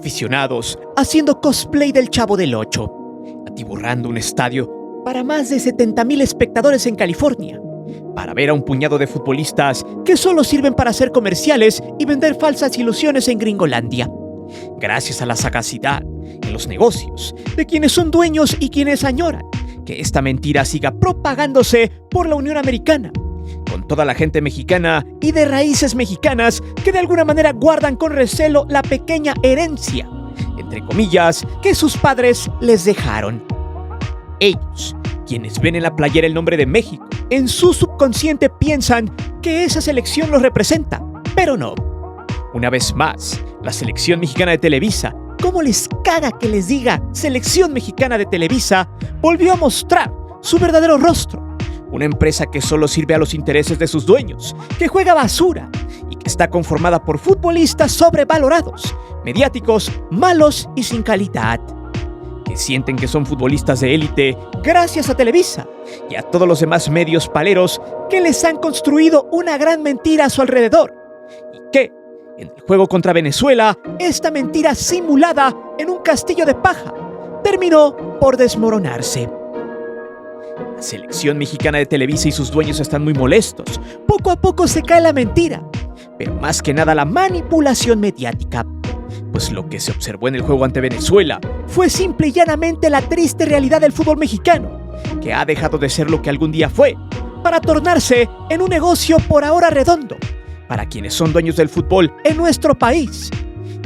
aficionados haciendo cosplay del Chavo del Ocho, atiborrando un estadio para más de 70,000 espectadores en California, para ver a un puñado de futbolistas que solo sirven para hacer comerciales y vender falsas ilusiones en Gringolandia. Gracias a la sagacidad en los negocios de quienes son dueños y quienes añoran que esta mentira siga propagándose por la Unión Americana, con toda la gente mexicana y de raíces mexicanas que de alguna manera guardan con recelo la pequeña herencia, entre comillas, que sus padres les dejaron. Ellos, quienes ven en la playera el nombre de México, en su subconsciente piensan que esa selección los representa, pero no. Una vez más, la selección mexicana de Televisa, ¿cómo les caga que les diga selección mexicana de Televisa?, volvió a mostrar su verdadero rostro. Una empresa que solo sirve a los intereses de sus dueños, que juega basura y que está conformada por futbolistas sobrevalorados, mediáticos, malos y sin calidad, que sienten que son futbolistas de élite gracias a Televisa y a todos los demás medios paleros que les han construido una gran mentira a su alrededor, y que, en el juego contra Venezuela, esta mentira simulada en un castillo de paja terminó por desmoronarse. La selección mexicana de Televisa y sus dueños están muy molestos. Poco a poco se cae la mentira, pero más que nada la manipulación mediática. Pues lo que se observó en el juego ante Venezuela fue simple y llanamente la triste realidad del fútbol mexicano, que ha dejado de ser lo que algún día fue, para tornarse en un negocio por ahora redondo, para quienes son dueños del fútbol en nuestro país,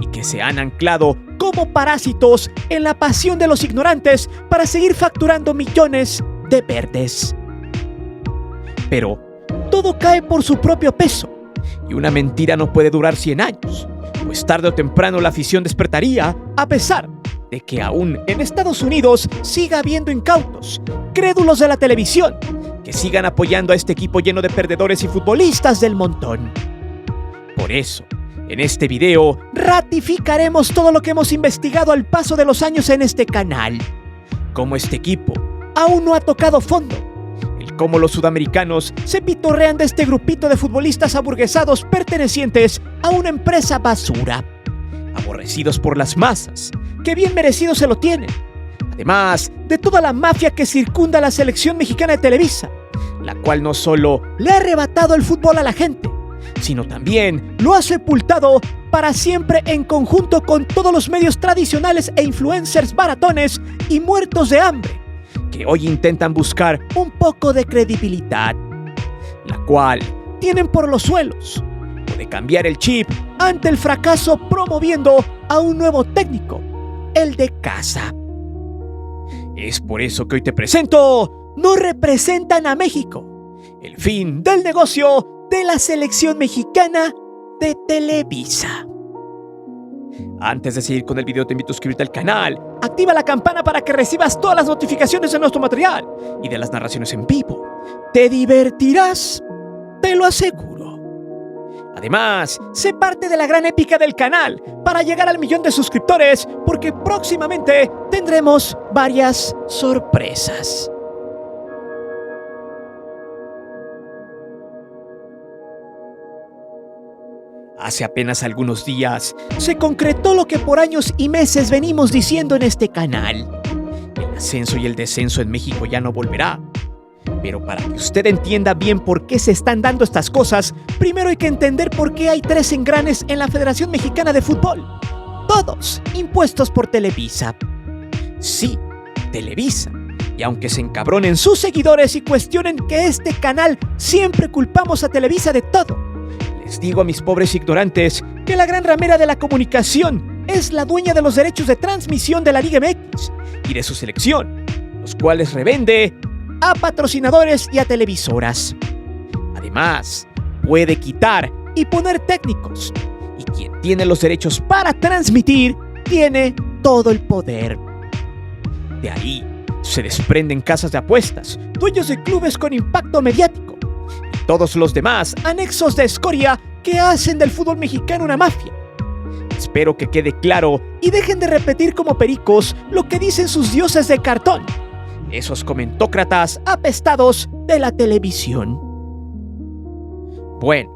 y que se han anclado como parásitos en la pasión de los ignorantes para seguir facturando millones de verdes. Pero todo cae por su propio peso, y una mentira no puede durar 100 años, pues tarde o temprano la afición despertaría, a pesar de que aún en Estados Unidos siga habiendo incautos, crédulos de la televisión, que sigan apoyando a este equipo lleno de perdedores y futbolistas del montón. Por eso, en este video, ratificaremos todo lo que hemos investigado al paso de los años en este canal. Cómo este equipo aún no ha tocado fondo, el cómo los sudamericanos se pitorrean de este grupito de futbolistas aburguesados pertenecientes a una empresa basura, aborrecidos por las masas, que bien merecido se lo tienen, además de toda la mafia que circunda a la selección mexicana de Televisa, la cual no solo le ha arrebatado el fútbol a la gente, sino también lo ha sepultado para siempre en conjunto con todos los medios tradicionales e influencers baratones y muertos de hambre, que hoy intentan buscar un poco de credibilidad, la cual tienen por los suelos, o de cambiar el chip ante el fracaso promoviendo a un nuevo técnico, el de casa. Es por eso que hoy te presento, no representan a México, el fin del negocio de la selección mexicana de Televisa. Antes de seguir con el video, te invito a suscribirte al canal, activa la campana para que recibas todas las notificaciones de nuestro material y de las narraciones en vivo. Te divertirás, te lo aseguro. Además, sé parte de la gran épica del canal para llegar al 1,000,000 de suscriptores, porque próximamente tendremos varias sorpresas. Hace apenas algunos días se concretó lo que por años y meses venimos diciendo en este canal. El ascenso y el descenso en México ya no volverá. Pero para que usted entienda bien por qué se están dando estas cosas, primero hay que entender por qué hay 3 engranes en la Federación Mexicana de Fútbol. Todos impuestos por Televisa. Sí, Televisa. Y aunque se encabronen sus seguidores y cuestionen que este canal siempre culpamos a Televisa de todo, les digo a mis pobres ignorantes que la gran ramera de la comunicación es la dueña de los derechos de transmisión de la Liga MX y de su selección, los cuales revende a patrocinadores y a televisoras. Además, puede quitar y poner técnicos, y quien tiene los derechos para transmitir tiene todo el poder. De ahí se desprenden casas de apuestas, dueños de clubes con impacto mediático, todos los demás anexos de escoria que hacen del fútbol mexicano una mafia. Espero que quede claro y dejen de repetir como pericos lo que dicen sus dioses de cartón, esos comentócratas apestados de la televisión. Bueno,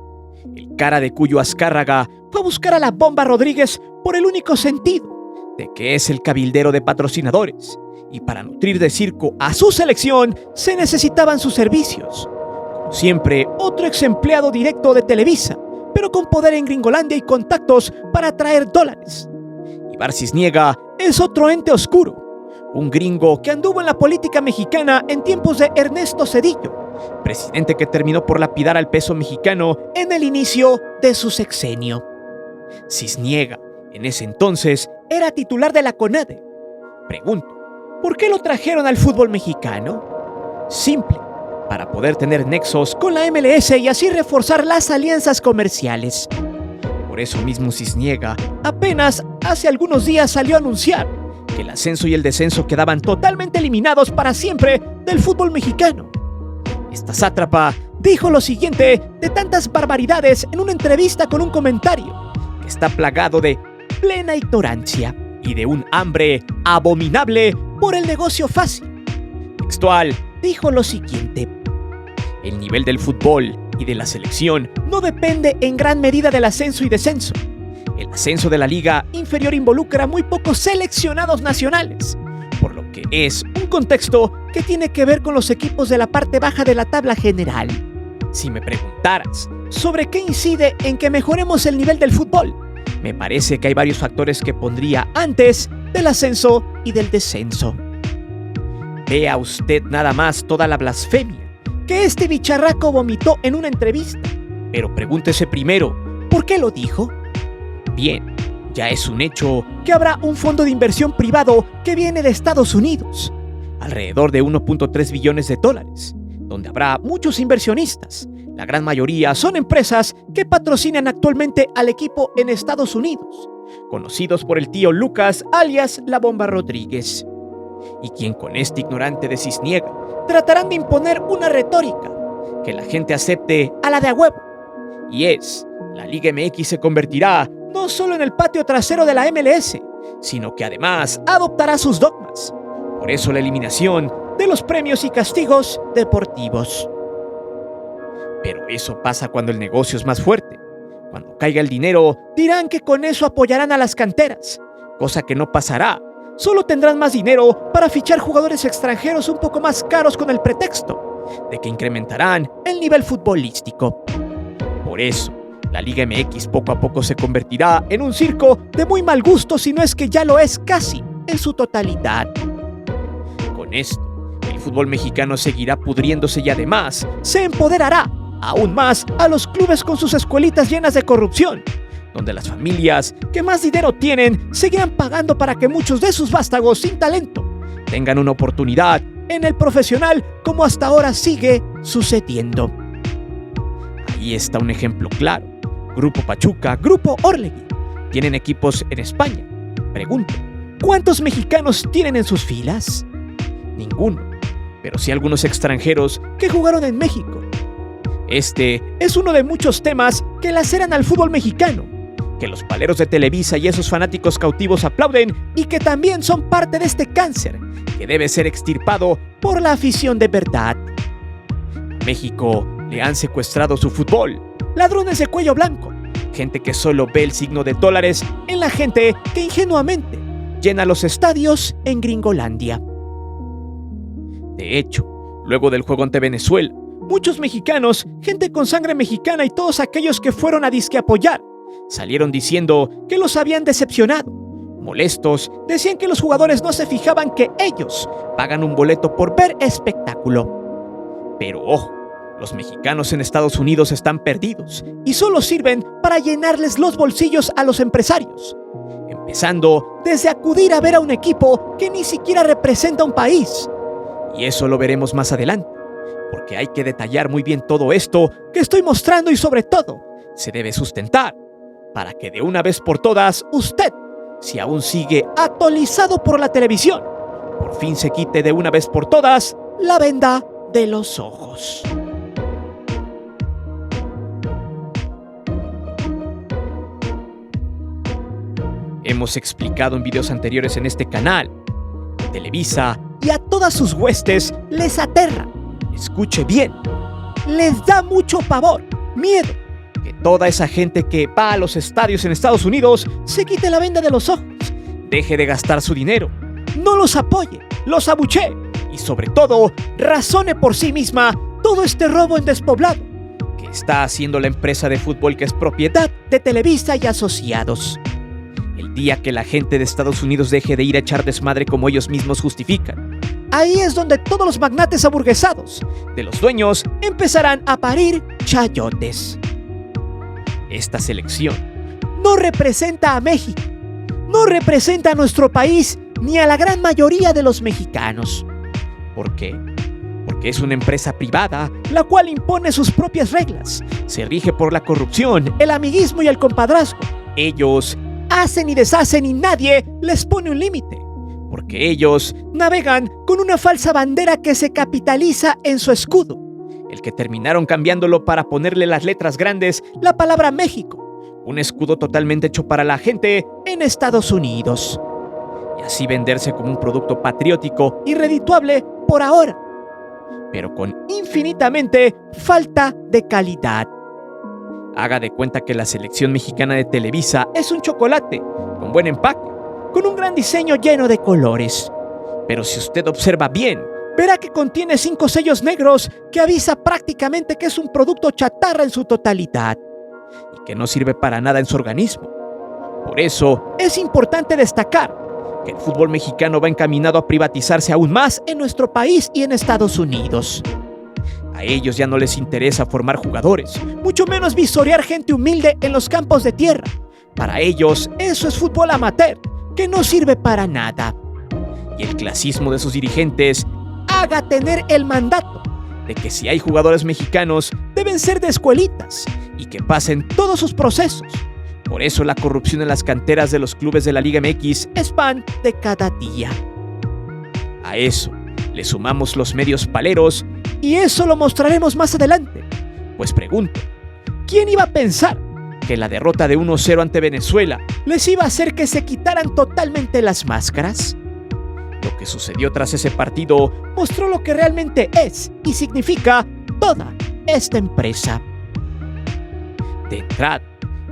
el cara de Cuyo Azcárraga fue a buscar a la Bomba Rodríguez por el único sentido de que es el cabildero de patrocinadores, y para nutrir de circo a su selección se necesitaban sus servicios. Como siempre, otro ex empleado directo de Televisa, pero con poder en Gringolandia y contactos para atraer dólares. Ibar Cisniega es otro ente oscuro, un gringo que anduvo en la política mexicana en tiempos de Ernesto Zedillo, presidente que terminó por lapidar al peso mexicano en el inicio de su sexenio. Cisniega, en ese entonces, era titular de la CONADE. Pregunto, ¿por qué lo trajeron al fútbol mexicano? Simple, para poder tener nexos con la MLS y así reforzar las alianzas comerciales. Por eso mismo Cisniega apenas hace algunos días salió a anunciar que el ascenso y el descenso quedaban totalmente eliminados para siempre del fútbol mexicano. Esta sátrapa dijo lo siguiente de tantas barbaridades en una entrevista con un comentario que está plagado de plena ignorancia y de un hambre abominable por el negocio fácil. Textual, dijo lo siguiente: el nivel del fútbol y de la selección no depende en gran medida del ascenso y descenso. El ascenso de la liga inferior involucra muy pocos seleccionados nacionales, por lo que es un contexto que tiene que ver con los equipos de la parte baja de la tabla general. Si me preguntaras sobre qué incide en que mejoremos el nivel del fútbol, me parece que hay varios factores que pondría antes del ascenso y del descenso. Vea usted nada más toda la blasfemia que este bicharraco vomitó en una entrevista, pero pregúntese primero, ¿por qué lo dijo? Bien, ya es un hecho que habrá un fondo de inversión privado que viene de Estados Unidos, alrededor de 1.3 billones de dólares, donde habrá muchos inversionistas. La gran mayoría son empresas que patrocinan actualmente al equipo en Estados Unidos, conocidos por el tío Lucas alias La Bomba Rodríguez, y quien con este ignorante de Cisniega tratarán de imponer una retórica que la gente acepte a la de a huevo, y es: la Liga MX se convertirá no solo en el patio trasero de la MLS, sino que además adoptará sus dogmas. Por eso la eliminación de los premios y castigos deportivos. Pero eso pasa cuando el negocio es más fuerte. Cuando caiga el dinero, dirán que con eso apoyarán a las canteras, cosa que no pasará. Solo tendrán más dinero para fichar jugadores extranjeros un poco más caros con el pretexto de que incrementarán el nivel futbolístico. Por eso, la Liga MX poco a poco se convertirá en un circo de muy mal gusto, si no es que ya lo es casi en su totalidad. Con esto, el fútbol mexicano seguirá pudriéndose y además se empoderará aún más a los clubes con sus escuelitas llenas de corrupción, donde las familias que más dinero tienen seguirán pagando para que muchos de sus vástagos sin talento tengan una oportunidad en el profesional, como hasta ahora sigue sucediendo. Ahí está un ejemplo claro. Grupo Pachuca, Grupo Orlegui, ¿tienen equipos en España? Pregunto, ¿cuántos mexicanos tienen en sus filas? Ninguno, pero sí algunos extranjeros que jugaron en México. Este es uno de muchos temas que laceran al fútbol mexicano, que los paleros de Televisa y esos fanáticos cautivos aplauden y que también son parte de este cáncer que debe ser extirpado por la afición de verdad. A México le han secuestrado su fútbol, ladrones de cuello blanco, gente que solo ve el signo de dólares en la gente que ingenuamente llena los estadios en Gringolandia. De hecho, luego del juego ante Venezuela, muchos mexicanos, gente con sangre mexicana y todos aquellos que fueron a disque apoyar, salieron diciendo que los habían decepcionado. Molestos, decían que los jugadores no se fijaban que ellos pagan un boleto por ver espectáculo. Pero ojo, los mexicanos en Estados Unidos están perdidos y solo sirven para llenarles los bolsillos a los empresarios, empezando desde acudir a ver a un equipo que ni siquiera representa un país. Y eso lo veremos más adelante, porque hay que detallar muy bien todo esto que estoy mostrando y sobre todo, se debe sustentar para que de una vez por todas usted, si aún sigue atolizado por la televisión, por fin se quite de una vez por todas la venda de los ojos. Hemos explicado en videos anteriores en este canal, Televisa y a todas sus huestes les aterra, escuche bien, les da mucho pavor, miedo, que toda esa gente que va a los estadios en Estados Unidos se quite la venda de los ojos, deje de gastar su dinero, no los apoye, los abuchee y sobre todo razone por sí misma todo este robo en despoblado que está haciendo la empresa de fútbol que es propiedad de Televisa y Asociados. El día que la gente de Estados Unidos deje de ir a echar desmadre como ellos mismos justifican, ahí es donde todos los magnates aburguesados de los dueños empezarán a parir chayotes. Esta selección no representa a México, no representa a nuestro país ni a la gran mayoría de los mexicanos. ¿Por qué? Porque es una empresa privada la cual impone sus propias reglas, se rige por la corrupción, el amiguismo y el compadrazgo. Ellos hacen y deshacen y nadie les pone un límite, porque ellos navegan con una falsa bandera que se capitaliza en su escudo, el que terminaron cambiándolo para ponerle las letras grandes la palabra México, un escudo totalmente hecho para la gente en Estados Unidos, y así venderse como un producto patriótico y redituable por ahora, pero con infinitamente falta de calidad. Haga de cuenta que la selección mexicana de Televisa es un chocolate con buen empaque, con un gran diseño lleno de colores. Pero si usted observa bien, verá que contiene 5 sellos negros que avisa prácticamente que es un producto chatarra en su totalidad y que no sirve para nada en su organismo. Por eso es importante destacar que el fútbol mexicano va encaminado a privatizarse aún más en nuestro país y en Estados Unidos. A ellos ya no les interesa formar jugadores, mucho menos visorear gente humilde en los campos de tierra. Para ellos, eso es fútbol amateur, que no sirve para nada. Y el clasismo de sus dirigentes haga tener el mandato de que si hay jugadores mexicanos, deben ser de escuelitas y que pasen todos sus procesos. Por eso la corrupción en las canteras de los clubes de la Liga MX es pan de cada día. A eso le sumamos los medios paleros y eso lo mostraremos más adelante. Pues pregunto, ¿quién iba a pensar que la derrota de 1-0 ante Venezuela les iba a hacer que se quitaran totalmente las máscaras? Lo que sucedió tras ese partido mostró lo que realmente es y significa toda esta empresa. De entrada,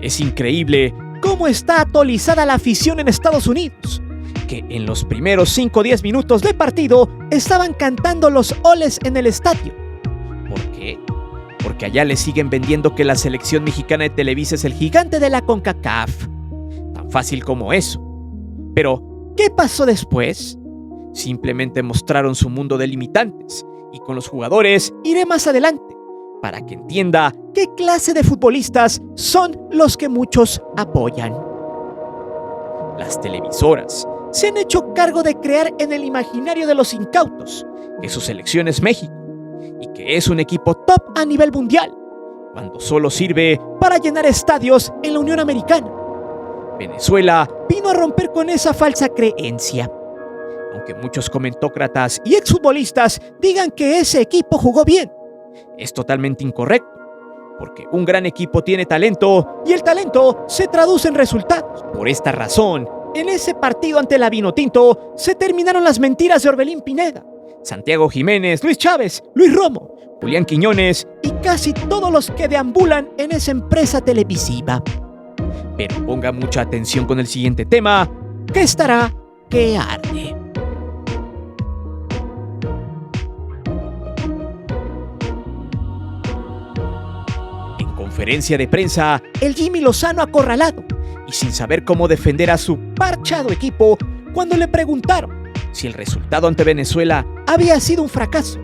es increíble cómo está atolizada la afición en Estados Unidos, que en los primeros 5 o 10 minutos de partido estaban cantando los oles en el estadio. ¿Por qué? Porque allá le siguen vendiendo que la selección mexicana de Televisa es el gigante de la CONCACAF. Tan fácil como eso. Pero, ¿qué pasó después? Simplemente mostraron su mundo de limitantes, y con los jugadores iré más adelante, para que entienda qué clase de futbolistas son los que muchos apoyan. Las televisoras se han hecho cargo de crear en el imaginario de los incautos que su selección es México y que es un equipo top a nivel mundial, cuando solo sirve para llenar estadios en la Unión Americana. Venezuela vino a romper con esa falsa creencia. Aunque muchos comentócratas y exfutbolistas digan que ese equipo jugó bien, es totalmente incorrecto, porque un gran equipo tiene talento y el talento se traduce en resultados. Por esta razón, en ese partido ante la Vinotinto se terminaron las mentiras de Orbelín Pineda, Santiago Jiménez, Luis Chávez, Luis Romo, Julián Quiñones y casi todos los que deambulan en esa empresa televisiva. Pero ponga mucha atención con el siguiente tema, que estará que arde. En conferencia de prensa, el Jimmy Lozano acorralado y sin saber cómo defender a su parchado equipo cuando le preguntaron si el resultado ante Venezuela había sido un fracaso.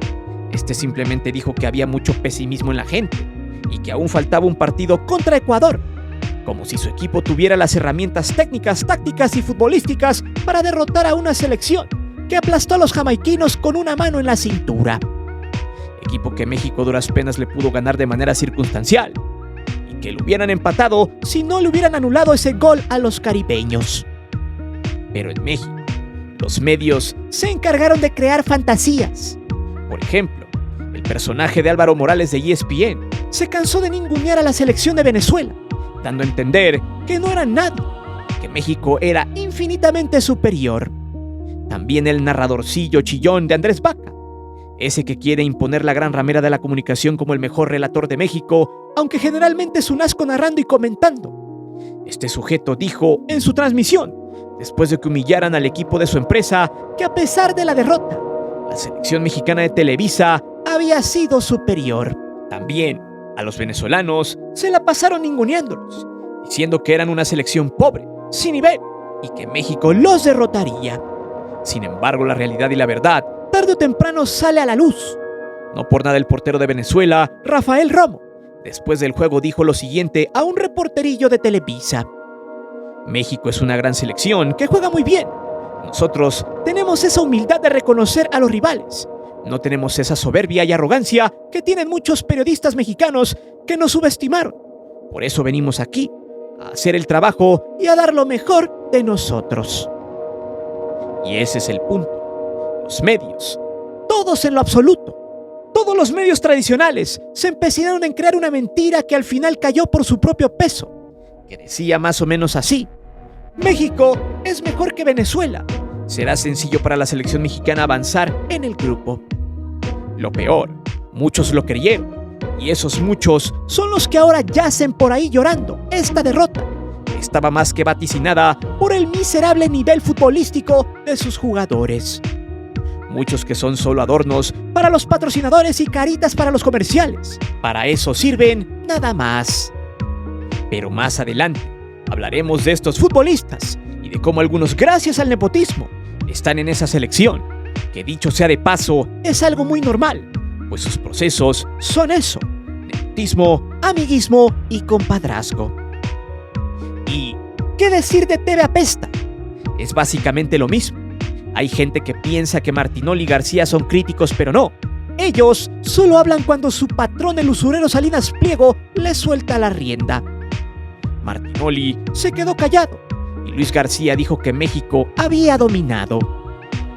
Este simplemente dijo que había mucho pesimismo en la gente y que aún faltaba un partido contra Ecuador, como si su equipo tuviera las herramientas técnicas, tácticas y futbolísticas para derrotar a una selección que aplastó a los jamaiquinos con una mano en la cintura. Equipo que México a duras penas le pudo ganar de manera circunstancial y que lo hubieran empatado si no le hubieran anulado ese gol a los caribeños. Pero en México, los medios se encargaron de crear fantasías. Por ejemplo, el personaje de Álvaro Morales de ESPN se cansó de ningunear a la selección de Venezuela, dando a entender que no eran nadie, que México era infinitamente superior. También el narradorcillo chillón de Andrés Vaca, ese que quiere imponer la gran ramera de la comunicación como el mejor relator de México, aunque generalmente es un asco narrando y comentando. Este sujeto dijo en su transmisión después de que humillaran al equipo de su empresa, que a pesar de la derrota, la selección mexicana de Televisa había sido superior. También a los venezolanos se la pasaron ninguneándolos, diciendo que eran una selección pobre, sin nivel, y que México los derrotaría. Sin embargo, la realidad y la verdad, tarde o temprano sale a la luz. No por nada el portero de Venezuela, Rafael Romo, después del juego dijo lo siguiente a un reporterillo de Televisa: México es una gran selección que juega muy bien. Nosotros tenemos esa humildad de reconocer a los rivales. No tenemos esa soberbia y arrogancia que tienen muchos periodistas mexicanos que nos subestimaron. Por eso venimos aquí, a hacer el trabajo y a dar lo mejor de nosotros. Y ese es el punto. Los medios, todos en lo absoluto, todos los medios tradicionales se empecinaron en crear una mentira que al final cayó por su propio peso, que decía más o menos así: México es mejor que Venezuela. Será sencillo para la selección mexicana avanzar en el grupo. Lo peor, muchos lo creyeron, y esos muchos son los que ahora yacen por ahí llorando esta derrota. Estaba más que vaticinada por el miserable nivel futbolístico de sus jugadores. Muchos que son solo adornos para los patrocinadores y caritas para los comerciales. Para eso sirven nada más. Pero más adelante hablaremos de estos futbolistas y de cómo algunos, gracias al nepotismo, están en esa selección, que dicho sea de paso, es algo muy normal, pues sus procesos son eso: nepotismo, amiguismo y compadrazgo. ¿Y qué decir de TV Apesta? Es básicamente lo mismo. Hay gente que piensa que Martinoli y García son críticos, pero no. Ellos solo hablan cuando su patrón, el usurero Salinas Pliego, les suelta la rienda. Martinoli se quedó callado y Luis García dijo que México había dominado.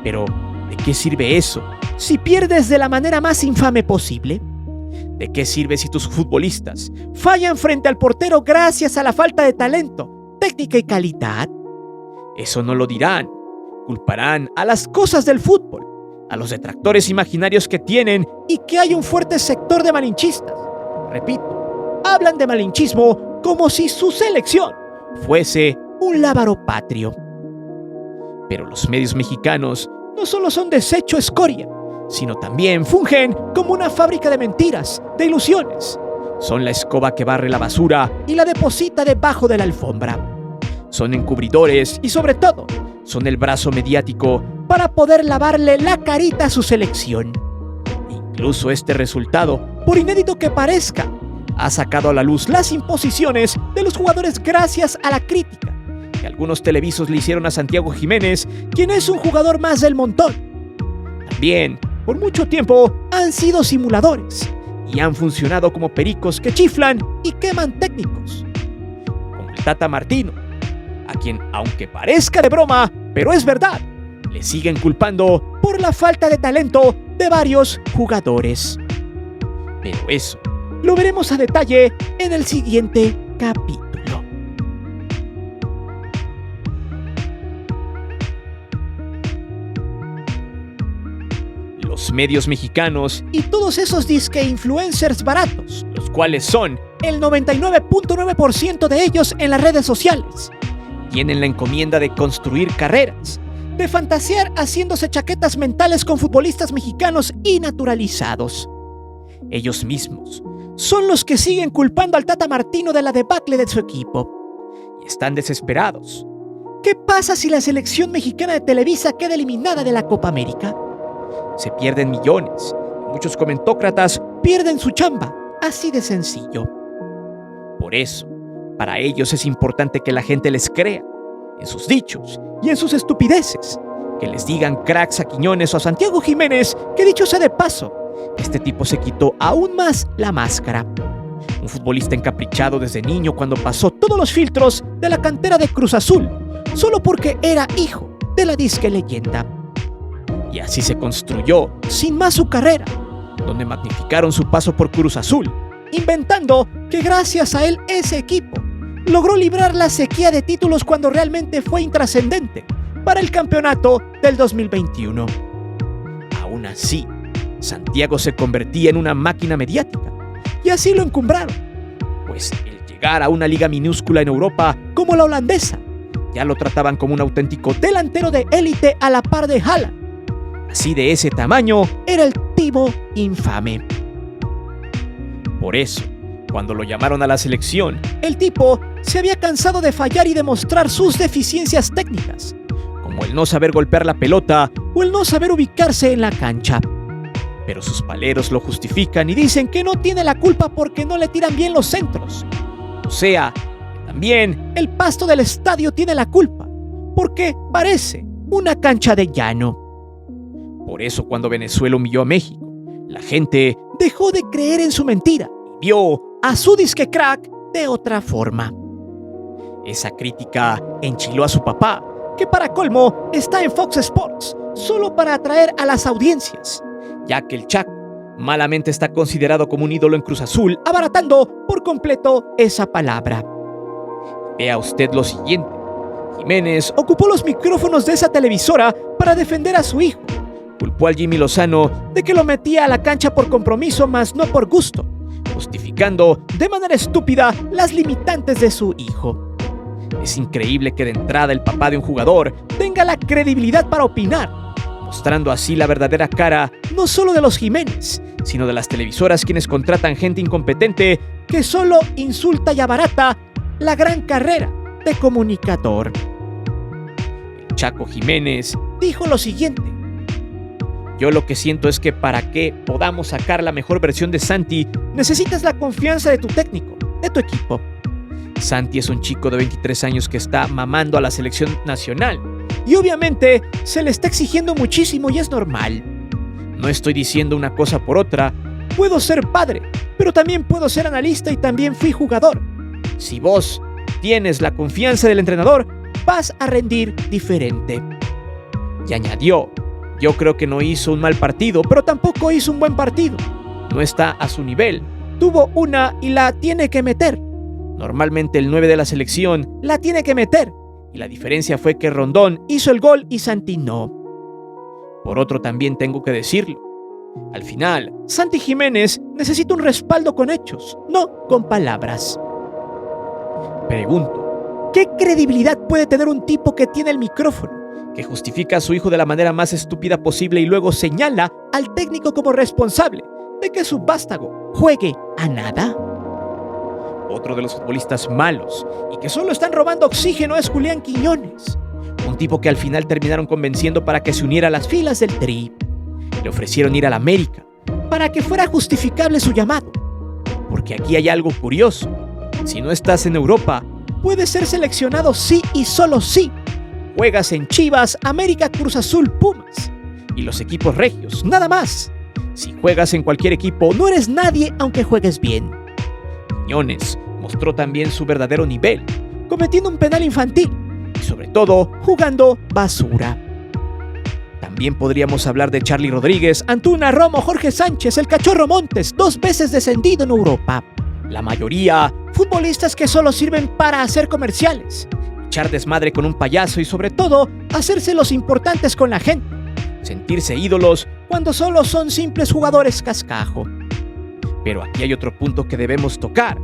Pero, ¿de qué sirve eso si pierdes de la manera más infame posible? ¿De qué sirve si tus futbolistas fallan frente al portero gracias a la falta de talento, técnica y calidad? Eso no lo dirán. Culparán a las cosas del fútbol, a los detractores imaginarios que tienen y que hay un fuerte sector de malinchistas. Repito, hablan de malinchismo como si su selección fuese un lábaro patrio. Pero los medios mexicanos no solo son desecho escoria, sino también fungen como una fábrica de mentiras, de ilusiones. Son la escoba que barre la basura y la deposita debajo de la alfombra. Son encubridores y, sobre todo, son el brazo mediático para poder lavarle la carita a su selección. Incluso este resultado, por inédito que parezca, ha sacado a la luz las imposiciones de los jugadores gracias a la crítica que algunos televisos le hicieron a Santiago Jiménez, quien es un jugador más del montón. También, por mucho tiempo, han sido simuladores y han funcionado como pericos que chiflan y queman técnicos. Como el Tata Martino, a quien, aunque parezca de broma, pero es verdad, le siguen culpando por la falta de talento de varios jugadores. Pero eso lo veremos a detalle en el siguiente capítulo. Los medios mexicanos y todos esos disque influencers baratos, los cuales son el 99.9% de ellos en las redes sociales, tienen la encomienda de construir carreras, de fantasear haciéndose chaquetas mentales con futbolistas mexicanos y naturalizados. Ellos mismos son los que siguen culpando al Tata Martino de la debacle de su equipo y están desesperados. ¿Qué pasa si la selección mexicana de Televisa queda eliminada de la Copa América? Se pierden millones y muchos comentócratas pierden su chamba, así de sencillo. Por eso, para ellos es importante que la gente les crea en sus dichos y en sus estupideces, que les digan cracks a Quiñones o a Santiago Jiménez, que dicho sea de paso, este tipo se quitó aún más la máscara. Un futbolista encaprichado desde niño cuando pasó todos los filtros de la cantera de Cruz Azul, solo porque era hijo de la disque leyenda. Y así se construyó sin más su carrera, donde magnificaron su paso por Cruz Azul, inventando que gracias a él ese equipo logró librar la sequía de títulos cuando realmente fue intrascendente para el campeonato del 2021. Aún así, Santiago se convertía en una máquina mediática, y así lo encumbraron, pues el llegar a una liga minúscula en Europa como la holandesa ya lo trataban como un auténtico delantero de élite a la par de Haaland. Así de ese tamaño era el tipo infame. Por eso, cuando lo llamaron a la selección, el tipo se había cansado de fallar y demostrar sus deficiencias técnicas, como el no saber golpear la pelota o el no saber ubicarse en la cancha. Pero sus paleros lo justifican y dicen que no tiene la culpa porque no le tiran bien los centros. O sea, también el pasto del estadio tiene la culpa, porque parece una cancha de llano. Por eso cuando Venezuela humilló a México, la gente dejó de creer en su mentira y vio a su disque crack de otra forma. Esa crítica enchiló a su papá, que para colmo está en Fox Sports, solo para atraer a las audiencias, ya que el Chaco malamente está considerado como un ídolo en Cruz Azul, abaratando por completo esa palabra. Vea usted lo siguiente: Jiménez ocupó los micrófonos de esa televisora para defender a su hijo. Culpó al Jimmy Lozano de que lo metía a la cancha por compromiso, mas no por gusto, justificando de manera estúpida las limitantes de su hijo. Es increíble que de entrada el papá de un jugador tenga la credibilidad para opinar, mostrando así la verdadera cara no solo de los Jiménez, sino de las televisoras, quienes contratan gente incompetente que solo insulta y abarata la gran carrera de comunicador. El Chaco Jiménez dijo lo siguiente: yo lo que siento es que para que podamos sacar la mejor versión de Santi, necesitas la confianza de tu técnico, de tu equipo. Santi es un chico de 23 años que está mamando a la selección nacional y obviamente se le está exigiendo muchísimo y es normal. No estoy diciendo una cosa por otra. Puedo ser padre, pero también puedo ser analista y también fui jugador. Si vos tienes la confianza del entrenador, vas a rendir diferente. Y añadió: yo creo que no hizo un mal partido, pero tampoco hizo un buen partido. No está a su nivel. Tuvo una y la tiene que meter. Normalmente el 9 de la selección la tiene que meter. Y la diferencia fue que Rondón hizo el gol y Santi no. Por otro, también tengo que decirlo: al final, Santi Jiménez necesita un respaldo con hechos, no con palabras. Pregunto, ¿qué credibilidad puede tener un tipo que tiene el micrófono, que justifica a su hijo de la manera más estúpida posible y luego señala al técnico como responsable de que su vástago juegue a nada? Otro de los futbolistas malos y que solo están robando oxígeno es Julián Quiñones, un tipo que al final terminaron convenciendo para que se uniera a las filas del Tri. Le ofrecieron ir al América para que fuera justificable su llamado, porque aquí hay algo curioso: si no estás en Europa, puedes ser seleccionado sí y solo sí juegas en Chivas, América, Cruz Azul, Pumas y los equipos regios, nada más. Si juegas en cualquier equipo, no eres nadie aunque juegues bien. Quiñones mostró también su verdadero nivel, cometiendo un penal infantil y sobre todo jugando basura. También podríamos hablar de Charly Rodríguez, Antuna, Romo, Jorge Sánchez, el Cachorro Montes, 2 veces descendido en Europa. La mayoría, futbolistas que solo sirven para hacer comerciales, echar desmadre con un payaso y sobre todo, hacerse los importantes con la gente, sentirse ídolos cuando solo son simples jugadores cascajo. Pero aquí hay otro punto que debemos tocar.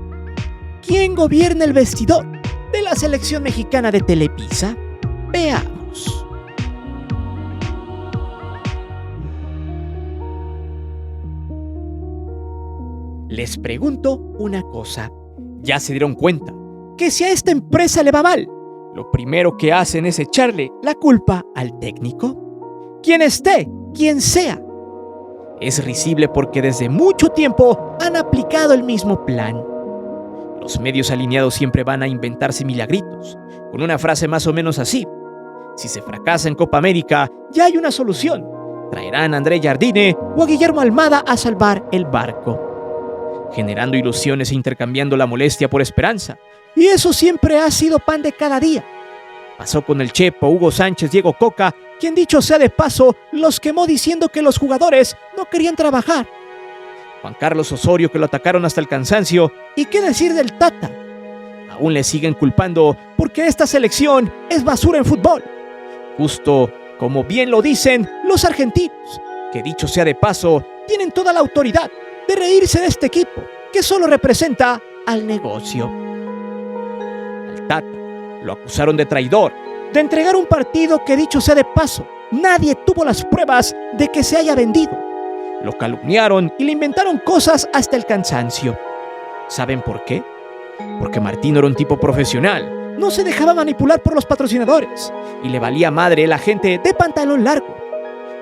¿Quién gobierna el vestidor de la selección mexicana de Televisa? Veamos. Les pregunto una cosa. ¿Ya se dieron cuenta que si a esta empresa le va mal, lo primero que hacen es echarle la culpa al técnico? Quien esté, quien sea. Es risible porque desde mucho tiempo han aplicado el mismo plan. Los medios alineados siempre van a inventarse milagritos, con una frase más o menos así: si se fracasa en Copa América, ya hay una solución. Traerán a André Jardine o a Guillermo Almada a salvar el barco, generando ilusiones e intercambiando la molestia por esperanza. Y eso siempre ha sido pan de cada día. Pasó con el Chepo, Hugo Sánchez, Diego Coca, quien dicho sea de paso, los quemó diciendo que los jugadores no querían trabajar. Juan Carlos Osorio, que lo atacaron hasta el cansancio. ¿Y qué decir del Tata? Aún le siguen culpando porque esta selección es basura en fútbol. Justo como bien lo dicen los argentinos, que dicho sea de paso, tienen toda la autoridad de reírse de este equipo, que solo representa al negocio. Al Tata lo acusaron de traidor de entregar un partido que, dicho sea de paso, nadie tuvo las pruebas de que se haya vendido. Lo calumniaron y le inventaron cosas hasta el cansancio. ¿Saben por qué? Porque Martino era un tipo profesional, no se dejaba manipular por los patrocinadores y le valía madre la gente de pantalón largo.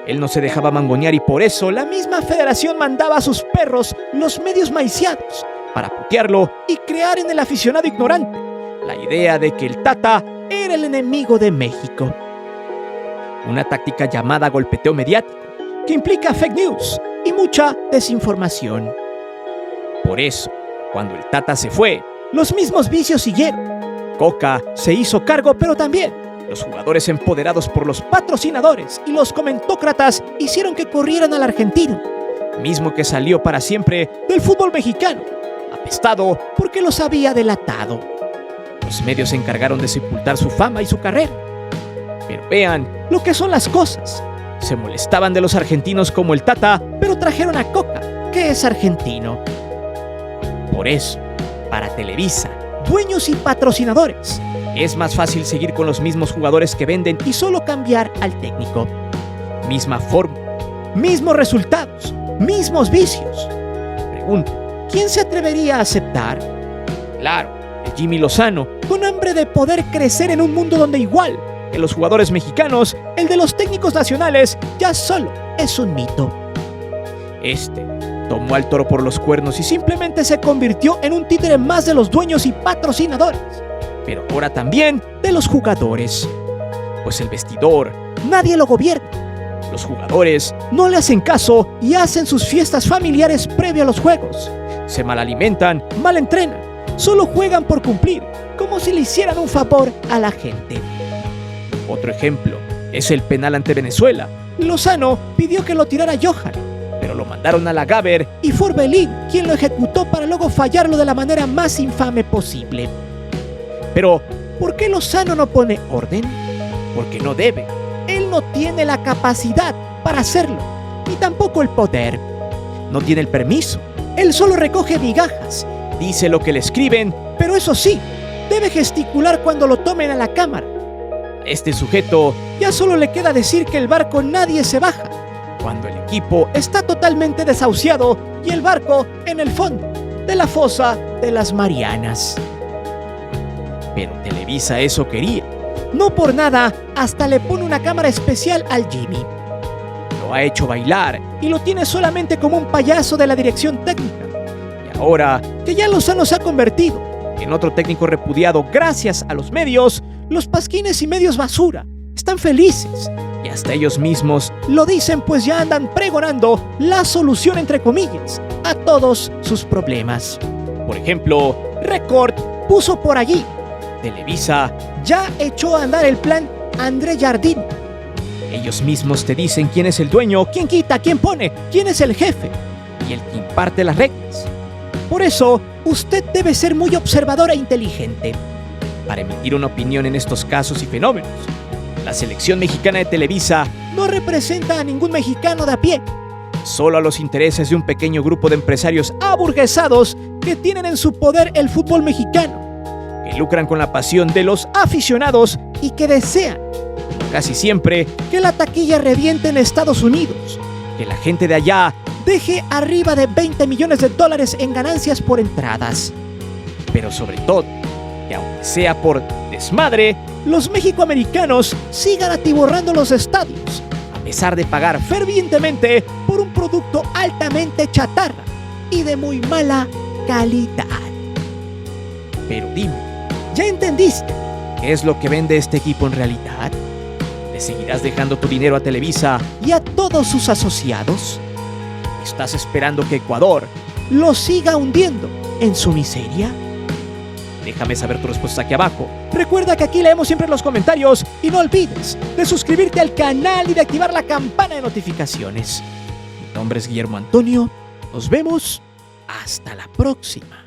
Él no se dejaba mangonear y por eso la misma federación mandaba a sus perros los medios maiciados para putearlo y crear en el aficionado ignorante la idea de que el Tata era el enemigo de México. Una táctica llamada golpeteo mediático, que implica fake news y mucha desinformación. Por eso, cuando el Tata se fue, los mismos vicios siguieron. Coca se hizo cargo, pero también los jugadores empoderados por los patrocinadores y los comentócratas hicieron que corrieran al argentino, mismo que salió para siempre del fútbol mexicano, apestado porque los había delatado. Los medios se encargaron de sepultar su fama y su carrera. Pero vean lo que son las cosas. Se molestaban de los argentinos como el Tata, pero trajeron a Coca, que es argentino. Por eso, para Televisa, dueños y patrocinadores, es más fácil seguir con los mismos jugadores que venden y solo cambiar al técnico. Misma fórmula, mismos resultados, mismos vicios. Pregunto, ¿quién se atrevería a aceptar? Claro, el Jimmy Lozano, con hambre de poder crecer en un mundo donde igual que los jugadores mexicanos, el de los técnicos nacionales ya solo es un mito. Este tomó al toro por los cuernos y simplemente se convirtió en un títere más de los dueños y patrocinadores, pero ahora también de los jugadores. Pues el vestidor nadie lo gobierna. Los jugadores no le hacen caso y hacen sus fiestas familiares previo a los juegos. Se malalimentan, mal entrenan, solo juegan por cumplir, como si le hicieran un favor a la gente. Otro ejemplo es el penal ante Venezuela. Lozano pidió que lo tirara Johan, pero lo mandaron a la Gaber y fue Orbelín quien lo ejecutó para luego fallarlo de la manera más infame posible. Pero, ¿por qué Lozano no pone orden? Porque no debe. Él no tiene la capacidad para hacerlo, ni tampoco el poder. No tiene el permiso. Él solo recoge migajas, dice lo que le escriben, pero eso sí, debe gesticular cuando lo tomen a la cámara. A este sujeto ya solo le queda decir que el barco nadie se baja, cuando el equipo está totalmente desahuciado y el barco en el fondo de la fosa de las Marianas. Pero Televisa eso quería. No por nada, hasta le pone una cámara especial al Jimmy. Lo ha hecho bailar y lo tiene solamente como un payaso de la dirección técnica. Y ahora que ya Lozano se ha convertido en otro técnico repudiado gracias a los medios, los pasquines y medios basura están felices. Y hasta ellos mismos lo dicen, pues ya andan pregonando la solución, entre comillas, a todos sus problemas. Por ejemplo, Record puso por allí: Televisa ya echó a andar el plan André Jardín. Ellos mismos te dicen quién es el dueño, quién quita, quién pone, quién es el jefe y el que imparte las reglas. Por eso, usted debe ser muy observador e inteligente para emitir una opinión en estos casos y fenómenos. La selección mexicana de Televisa no representa a ningún mexicano de a pie, solo a los intereses de un pequeño grupo de empresarios aburguesados que tienen en su poder el fútbol mexicano, que lucran con la pasión de los aficionados y que desean, casi siempre, que la taquilla reviente en Estados Unidos, que la gente de allá deje arriba de $20 millones en ganancias por entradas. Pero sobre todo, que aunque sea por desmadre, los mexicoamericanos sigan atiborrando los estadios, a pesar de pagar fervientemente por un producto altamente chatarra y de muy mala calidad. Pero dime, ¿ya entendiste qué es lo que vende este equipo en realidad? ¿Le seguirás dejando tu dinero a Televisa y a todos sus asociados? ¿Estás esperando que Ecuador lo siga hundiendo en su miseria? Déjame saber tu respuesta aquí abajo. Recuerda que aquí leemos siempre los comentarios y no olvides de suscribirte al canal y de activar la campana de notificaciones. Mi nombre es Guillermo Antonio. Nos vemos hasta la próxima.